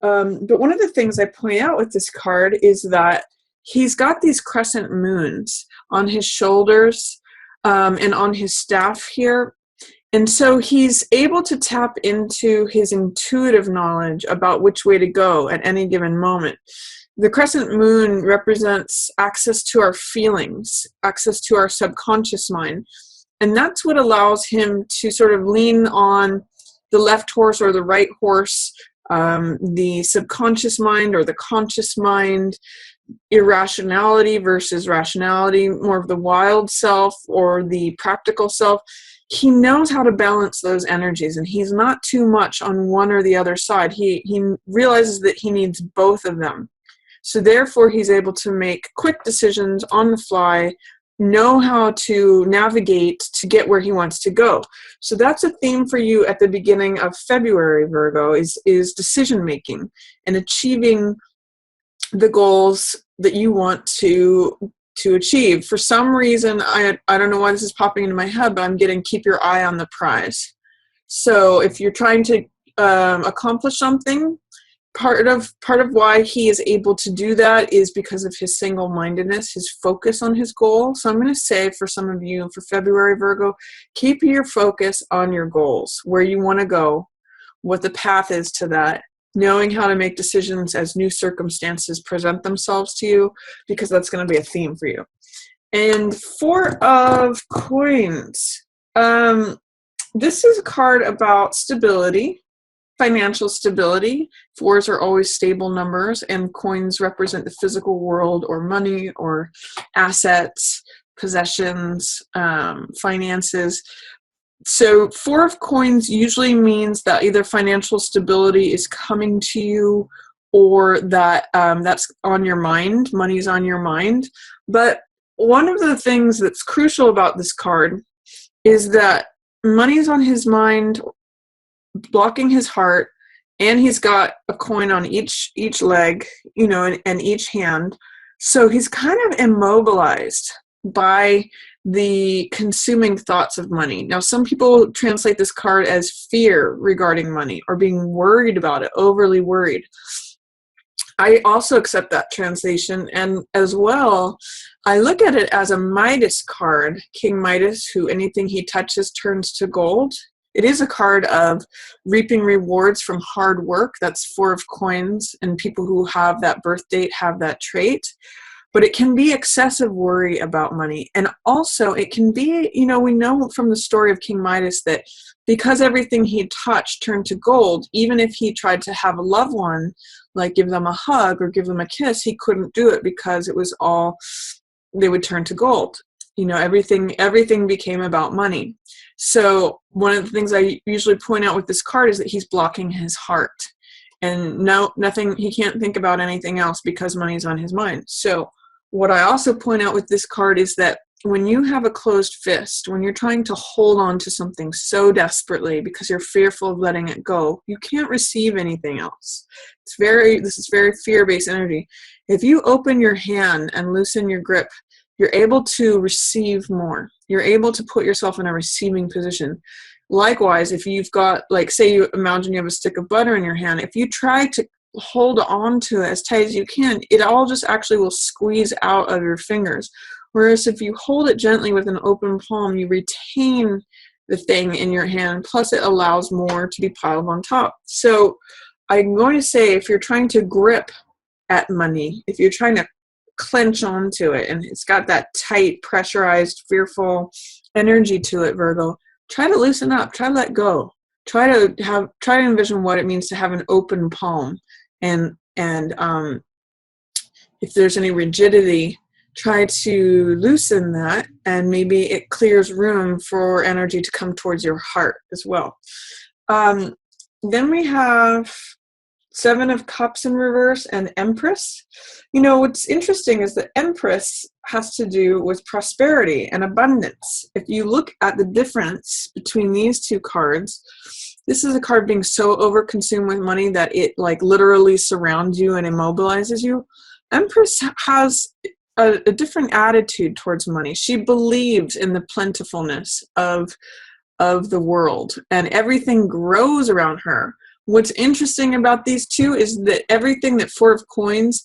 But one of the things I point out with this card is that he's got these crescent moons on his shoulders, and on his staff here. And so he's able to tap into his intuitive knowledge about which way to go at any given moment. The crescent moon represents access to our feelings, access to our subconscious mind. And that's what allows him to sort of lean on the left horse or the right horse, the subconscious mind or the conscious mind, irrationality versus rationality, more of the wild self or the practical self. He knows how to balance those energies, and he's not too much on one or the other side. He realizes that he needs both of them. So therefore, he's able to make quick decisions on the fly, know how to navigate to get where he wants to go. So that's a theme for you at the beginning of February, Virgo, is decision making and achieving the goals that you want to achieve. For some reason, I don't know why this is popping into my head, but I'm getting keep your eye on the prize. So if you're trying to accomplish something, part of why he is able to do that is because of his single-mindedness, his focus on his goal. So I'm going to say for some of you, for February, Virgo, keep your focus on your goals, where you want to go, what the path is to that, knowing how to make decisions as new circumstances present themselves to you, because that's going to be a theme for you. And Four of Coins. This is a card about stability, financial stability. Fours are always stable numbers, and coins represent the physical world or money or assets, possessions, finances. So Four of Coins usually means that either financial stability is coming to you or that that's on your mind, money's on your mind. But one of the things that's crucial about this card is that money's on his mind, blocking his heart, and he's got a coin on each leg, and each hand. So he's kind of immobilized by the consuming thoughts of money. Now, some people translate this card as fear regarding money or being worried about it, overly worried. I also accept that translation, and as well, I look at it as a Midas card, King Midas, who anything he touches turns to gold. It is a card of reaping rewards from hard work. That's Four of Coins, and people who have that birth date have that trait. But it can be excessive worry about money. And also it can be, we know from the story of King Midas that because everything he touched turned to gold, even if he tried to have a loved one, like give them a hug or give them a kiss, he couldn't do it because it was all, they would turn to gold. Everything became about money. So one of the things I usually point out with this card is that he's blocking his heart. And nothing, he can't think about anything else because money's on his mind. So what I also point out with this card is that when you have a closed fist, when you're trying to hold on to something so desperately because you're fearful of letting it go, you can't receive anything else. This is very fear-based energy. If you open your hand and loosen your grip, you're able to receive more. You're able to put yourself in a receiving position. Likewise, if you've got, say you imagine you have a stick of butter in your hand, if you try to hold on to it as tight as you can, it all just actually will squeeze out of your fingers. Whereas if you hold it gently with an open palm, you retain the thing in your hand, plus it allows more to be piled on top. So I'm going to say, if you're trying to grip at money, if you're trying to clench onto it and it's got that tight, pressurized, fearful energy to it, Virgo, try to loosen up, try to let go. Try to envision what it means to have an open palm, and if there's any rigidity, try to loosen that, and maybe it clears room for energy to come towards your heart as well. Then we have Seven of Cups in reverse and Empress. What's interesting is that Empress has to do with prosperity and abundance. If you look at the difference between these two cards, this is a card being so overconsumed with money that it literally surrounds you and immobilizes you. Empress has a different attitude towards money. She believes in the plentifulness of the world, and everything grows around her. What's interesting about these two is that everything that Four of Coins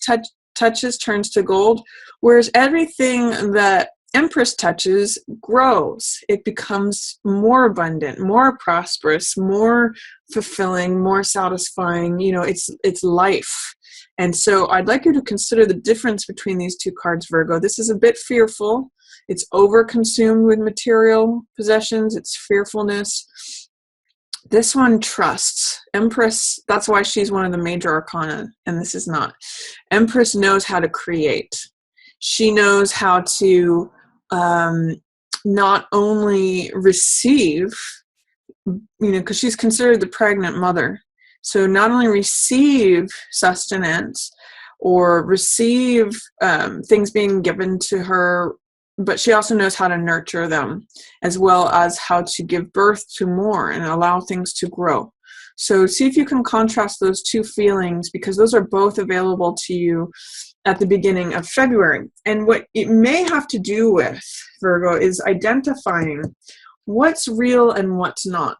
touches turns to gold, whereas everything that Empress touches grows. It becomes more abundant, more prosperous, more fulfilling, more satisfying. You know, it's life. And so I'd like you to consider the difference between these two cards, Virgo. This is a bit fearful. It's over-consumed with material possessions. It's fearfulness. This one trusts. Empress, that's why she's one of the major arcana, and this is not. Empress knows how to create. She knows how to not only receive, you know, because she's considered the pregnant mother. So not only receive sustenance or receive things being given to her, but she also knows how to nurture them, as well as how to give birth to more and allow things to grow. So see if you can contrast those two feelings, because those are both available to you at the beginning of February. And what it may have to do with, Virgo, is identifying what's real and what's not.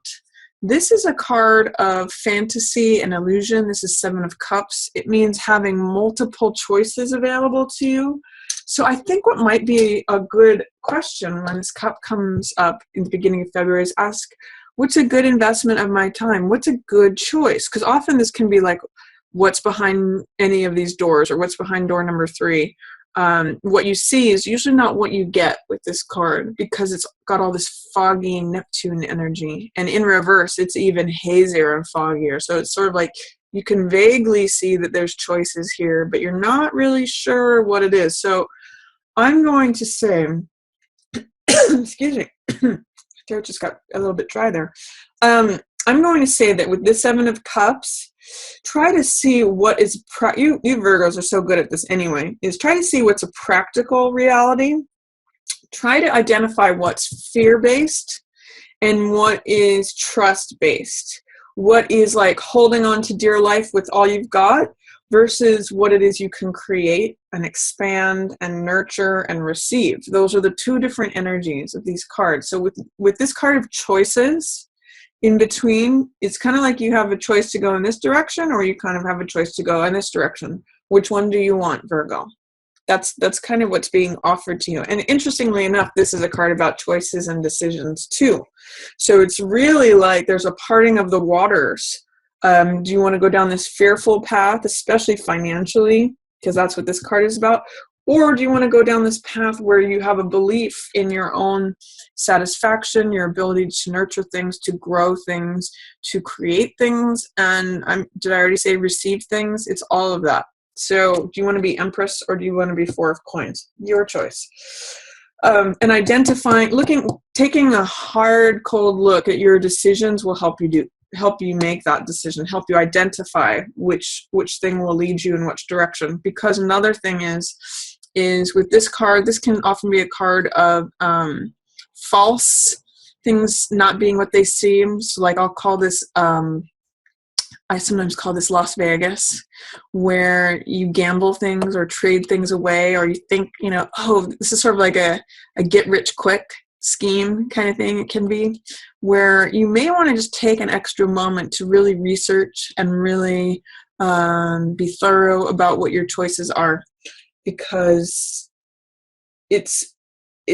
This is a card of fantasy and illusion. This is Seven of Cups. It means having multiple choices available to you. So I think what might be a good question when this cup comes up in the beginning of February is ask, what's a good investment of my time? What's a good choice? Because often this can be like, what's behind any of these doors, or what's behind door number 3. What you see is usually not what you get with this card, because it's got all this foggy Neptune energy. And in reverse, it's even hazier and foggier. So it's sort of like you can vaguely see that there's choices here, but you're not really sure what it is. So I'm going to say, excuse me, my throat just got a little bit dry there. I'm going to say that with this Seven of Cups, try to see what is, you Virgos are so good at this anyway, is try to see what's a practical reality. Try to identify what's fear-based and what is trust-based. What is like holding on to dear life with all you've got versus what it is you can create and expand and nurture and receive. Those are the two different energies of these cards. So with this card of choices, in between, it's kind of like you have a choice to go in this direction, or you kind of have a choice to go in this direction. Which one do you want, Virgo? That's kind of what's being offered to you. And interestingly enough, this is a card about choices and decisions too. So it's really like there's a parting of the waters. Do you want to go down this fearful path, especially financially, because that's what this card is about? Or do you want to go down this path where you have a belief in your own satisfaction, your ability to nurture things, to grow things, to create things, and did I already say receive things? It's all of that. So do you want to be Empress, or do you want to be Four of Coins? Your choice. And identifying, taking a hard, cold look at your decisions will help you make that decision, help you identify which thing will lead you in which direction. Because another thing is with this card, this can often be a card of false things not being what they seem. So like I'll call this, I sometimes call this Las Vegas, where you gamble things or trade things away, or you think, oh, this is sort of like a get rich quick scheme kind of thing. It can be where you may want to just take an extra moment to really research and really be thorough about what your choices are, because it's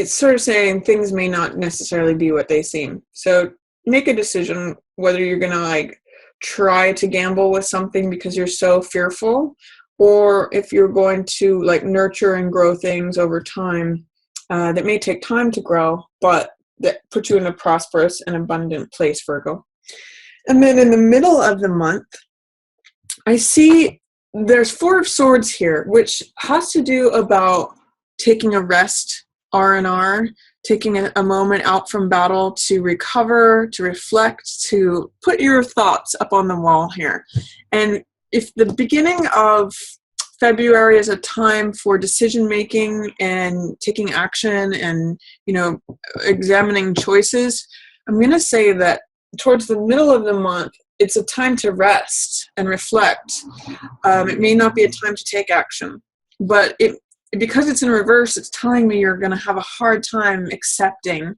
sort of saying things may not necessarily be what they seem. So make a decision whether you're going to try to gamble with something because you're so fearful, or if you're going to nurture and grow things over time that may take time to grow, but that put you in a prosperous and abundant place, Virgo. And then in the middle of the month, I see there's Four of Swords here, which has to do about taking a rest, R&R, taking a moment out from battle to recover, to reflect, to put your thoughts up on the wall here. And if the beginning of February is a time for decision making and taking action and, examining choices, I'm going to say that towards the middle of the month, it's a time to rest and reflect. It may not be a time to take action, but because it's in reverse, it's telling me you're going to have a hard time accepting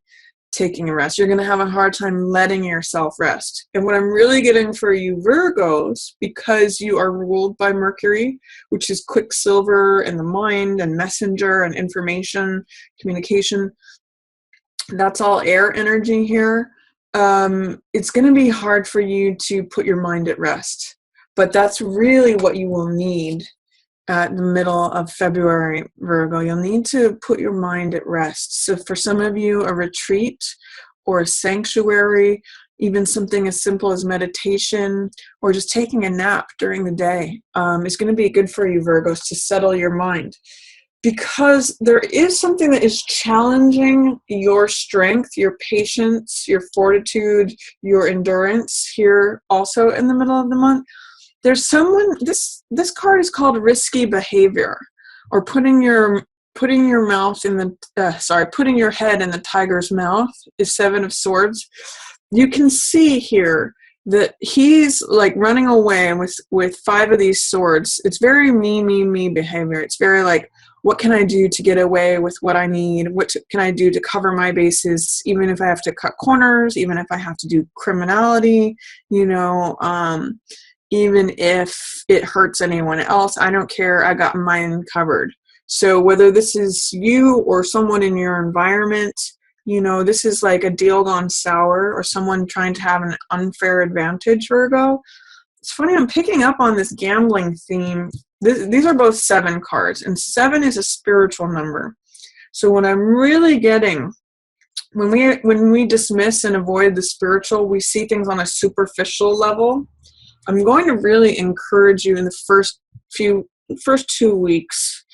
taking a rest. You're going to have a hard time letting yourself rest. And what I'm really getting for you Virgos, because you are ruled by Mercury, which is quicksilver and the mind and messenger and information, communication, that's all air energy here. It's going to be hard for you to put your mind at rest. But that's really what you will need at the middle of February, Virgo. You'll need to put your mind at rest. So for some of you, a retreat or a sanctuary, even something as simple as meditation or just taking a nap during the day is going to be good for you, Virgos, to settle your mind. Because there is something that is challenging your strength, your patience, your fortitude, your endurance here also in the middle of the month. There's someone, this card is called risky behavior, or putting your mouth in the, putting your head in the tiger's mouth is Seven of Swords. You can see here that he's like running away with five of these swords. It's very me behavior. It's very like, what can I do to get away with what I need? What can I do to cover my bases, even if I have to cut corners, even if I have to do criminality, even if it hurts anyone else, I don't care. I got mine covered. So whether this is you or someone in your environment, this is like a deal gone sour or someone trying to have an unfair advantage, Virgo. It's funny, I'm picking up on this gambling theme. These are both 7 cards, and 7 is a spiritual number. So what I'm really getting, when we dismiss and avoid the spiritual, we see things on a superficial level. I'm going to really encourage you in the first 2 weeks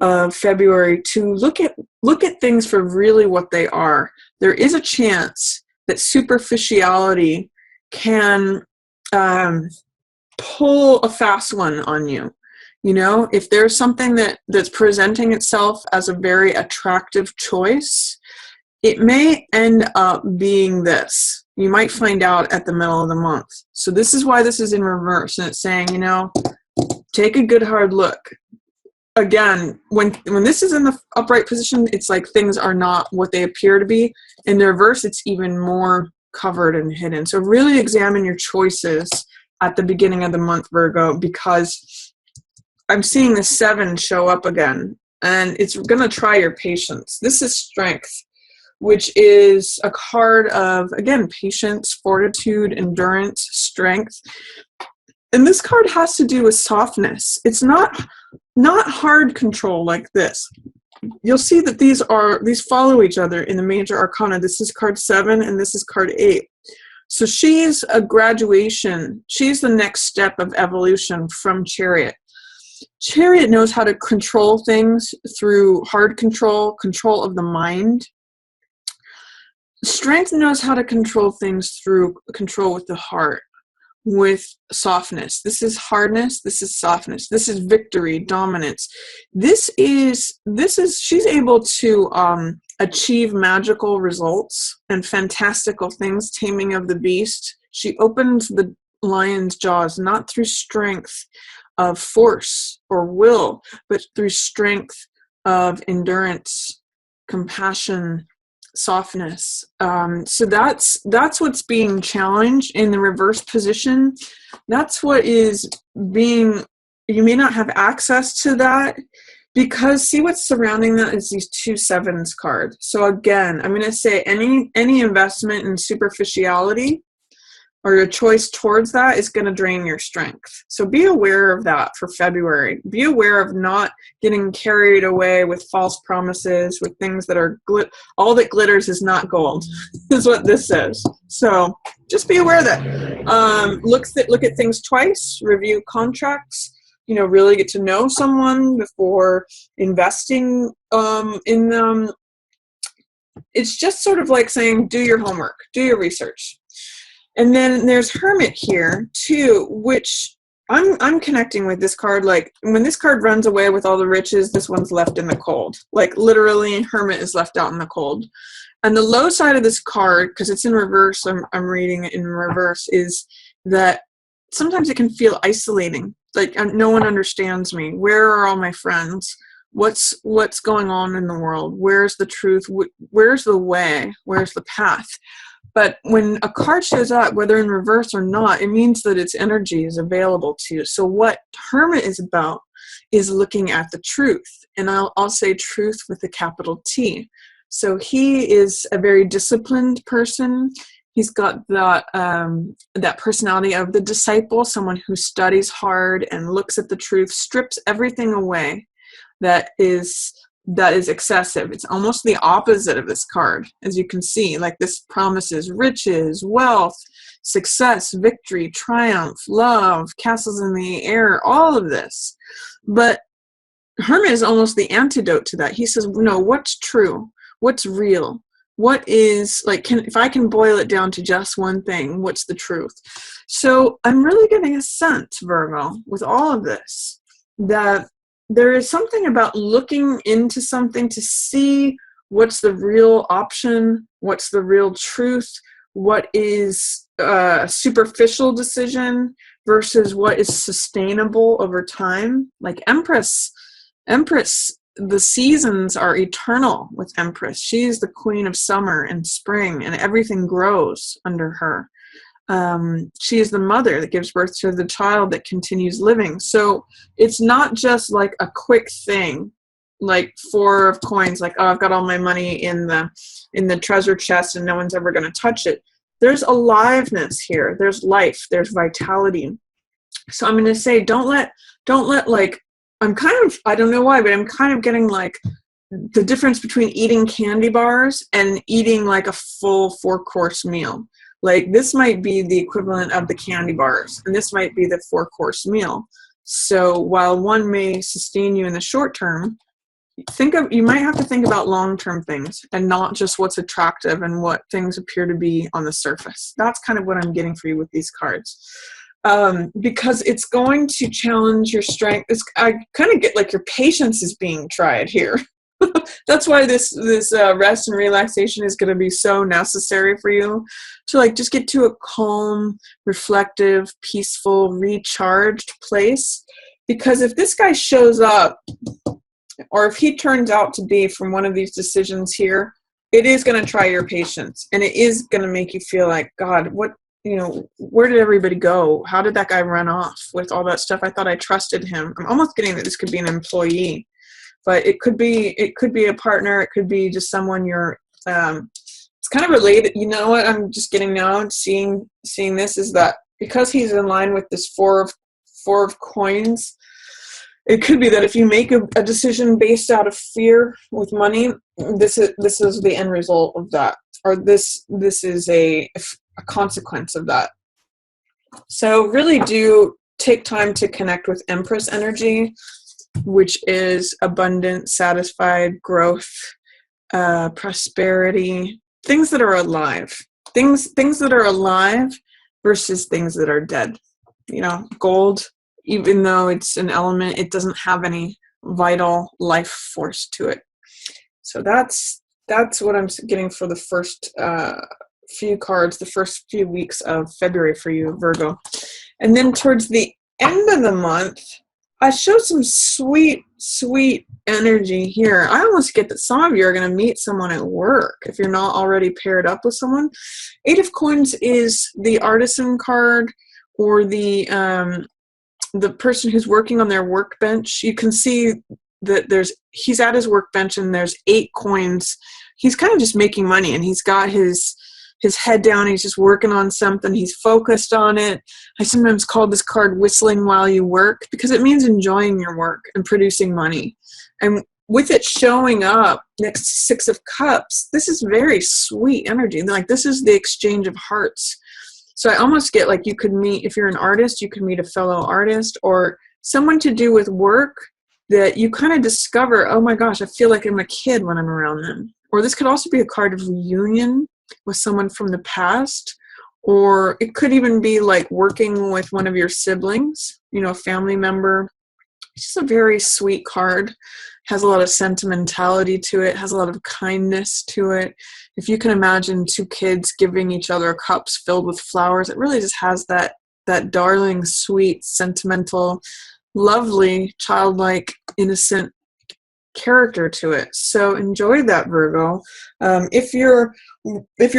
of February to look at things for really what they are. There is a chance that superficiality can pull a fast one on you. If there's something that's presenting itself as a very attractive choice, it may end up being this. You might find out at the middle of the month. So this is why this is in reverse, and it's saying, take a good hard look. Again, when this is in the upright position, it's like things are not what they appear to be. In the reverse, it's even more covered and hidden. So really examine your choices at the beginning of the month, Virgo, because I'm seeing the 7 show up again, and it's going to try your patience. This is strength, which is a card of, again, patience, fortitude, endurance, strength. And this card has to do with softness. It's not hard control like this. You'll see that these follow each other in the major arcana. This is card 7 and this is card 8. So she's a graduation. She's the next step of evolution from Chariot. Chariot knows how to control things through hard control of the mind. Strength knows how to control things through control with the heart, with softness. This is hardness. This is softness. This is victory, dominance. She's able to achieve magical results and fantastical things, taming of the beast. She opens the lion's jaws, not through strength of force or will, but through strength of endurance, compassion, softness. So that's what's being challenged in the reverse position. That's what is being, you may not have access to that, because see what's surrounding that is these 2 sevens cards. So again, I'm going to say any investment in superficiality or your choice towards that is going to drain your strength. So be aware of that for February. Be aware of not getting carried away with false promises, with things that are all that glitters is not gold, is what this says. So just be aware of that. Look at things twice, review contracts, really get to know someone before investing in them. It's just sort of like saying, do your homework, do your research. And then there's Hermit here too, which I'm connecting with this card. Like when this card runs away with all the riches, this one's left in the cold. Like literally, Hermit is left out in the cold. And the low side of this card, because it's in reverse, I'm reading it in reverse, is that sometimes it can feel isolating. Like no one understands me. Where are all my friends? What's going on in the world? Where's the truth? Where's the way? Where's the path? But when a card shows up, whether in reverse or not, it means that its energy is available to you. So what Hermit is about is looking at the truth. And I'll say truth with a capital T. So he is a very disciplined person. He's got that personality of the disciple, someone who studies hard and looks at the truth, strips everything away that is excessive. It's almost the opposite of this card, as you can see. Like, this promises riches, wealth, success, victory, triumph, love, castles in the air, all of this. But Hermit is almost the antidote to that. He says, no, what's true? What's real? What is, like, if I can boil it down to just one thing, what's the truth? So I'm really getting a sense, Virgo, with all of this, that there is something about looking into something to see what's the real option, what's the real truth, what is a superficial decision versus what is sustainable over time. Like Empress, the seasons are eternal with Empress. She's the queen of summer and spring, and everything grows under her. She is the mother that gives birth to the child that continues living. So it's not just like a quick thing, like 4 of coins, like, oh, I've got all my money in the treasure chest and no one's ever going to touch it. There's aliveness here. There's life. There's vitality. So I'm going to say, don't let like, I don't know why, but I'm kind of getting like the difference between eating candy bars and eating like a full 4-course meal. Like, this might be the equivalent of the candy bars, and this might be the 4-course meal. So while one may sustain you in the short term, you might have to think about long-term things and not just what's attractive and what things appear to be on the surface. That's kind of what I'm getting for you with these cards. Because it's going to challenge your strength. I kind of get like your patience is being tried here. That's why this rest and relaxation is going to be so necessary for you to like just get to a calm, reflective, peaceful, recharged place. Because if this guy shows up, or if he turns out to be from one of these decisions here, it is going to try your patience, and it is going to make you feel like, God, where did everybody go? How did that guy run off with all that stuff? I thought I trusted him. I'm almost getting that this could be an employee. But it could be a partner. It could be just someone you're. It's kind of related. You know what I'm just getting now? Seeing this is that because he's in line with this four of coins. It could be that if you make a decision based out of fear with money, this is the end result of that, or this is a consequence of that. So really do take time to connect with Empress energy, which is abundant, satisfied, growth, prosperity, things that are alive. Things that are alive versus things that are dead. Gold, even though it's an element, it doesn't have any vital life force to it. So that's what I'm getting for the first few cards, the first few weeks of February for you, Virgo. And then towards the end of the month, I show some sweet, sweet energy here. I almost get that some of you are going to meet someone at work if you're not already paired up with someone. 8 of Coins is the artisan card, or the person who's working on their workbench. You can see that he's at his workbench and there's 8 coins. He's kind of just making money, and he's got his head down. He's just working on something. He's focused on it. I sometimes call this card whistling while you work, because it means enjoying your work and producing money. And with it showing up next to 6 of Cups, this is very sweet energy. Like, this is the exchange of hearts. So I almost get like you could meet, if you're an artist, you could meet a fellow artist or someone to do with work that you kind of discover, oh my gosh, I feel like I'm a kid when I'm around them. Or this could also be a card of reunion with someone from the past, or it could even be like working with one of your siblings, a family member. It's just a very sweet card, has a lot of sentimentality to it, has a lot of kindness to it. If you can imagine 2 kids giving each other cups filled with flowers, it really just has that darling, sweet, sentimental, lovely, childlike, innocent character to it. So enjoy that, Virgo. If you're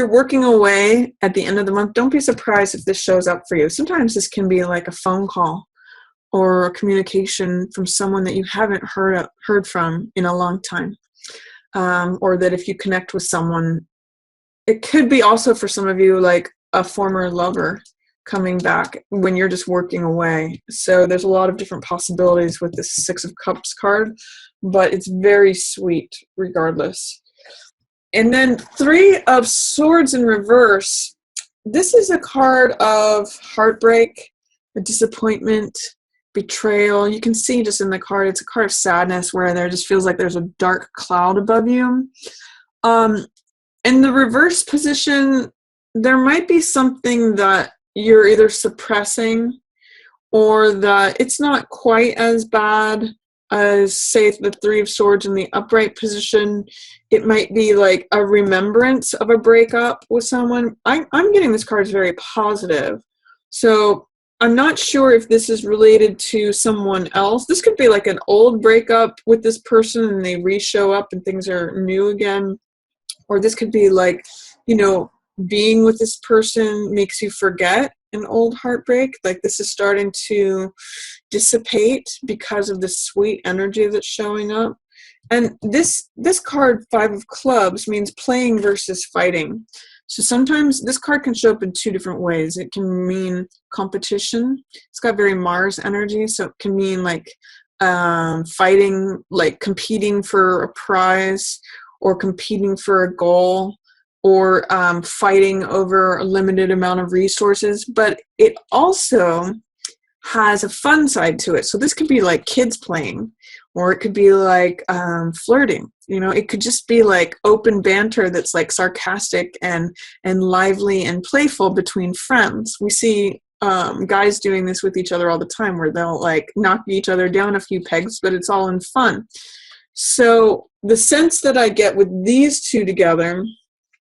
working away at the end of the month, don't be surprised if this shows up for you. Sometimes this can be like a phone call or a communication from someone that you haven't heard from in a long time, or that if you connect with someone, it could be also for some of you like a former lover coming back when you're just working away. So there's a lot of different possibilities with this Six of Cups card, but it's very sweet regardless. And then Three of Swords in reverse. This is a card of heartbreak, a disappointment, betrayal. You can see just in the card, it's a card of sadness where there just feels like there's a dark cloud above you. In the reverse position, there might be something that you're either suppressing or that it's not quite as bad as, say, the Three of Swords in the upright position. It might be like a remembrance of a breakup with someone. I'm getting this card is very positive. So I'm not sure if this is related to someone else. This could be like an old breakup with this person and they re-show up and things are new again. Or this could be like, you know, being with this person makes you forget an old heartbreak. Like this is starting to dissipate because of the sweet energy that's showing up. And this card, Five of Clubs, means playing versus fighting. So sometimes this card can show up in two different ways. It can mean competition. It's got very Mars energy, so it can mean like fighting, like competing for a prize or competing for a goal, or fighting over a limited amount of resources. But it also has a fun side to it. So this could be like kids playing, or it could be like flirting. You know, it could just be like open banter that's like sarcastic and lively and playful between friends. We see guys doing this with each other all the time, where they'll like knock each other down a few pegs, but it's all in fun. So the sense that I get with these two together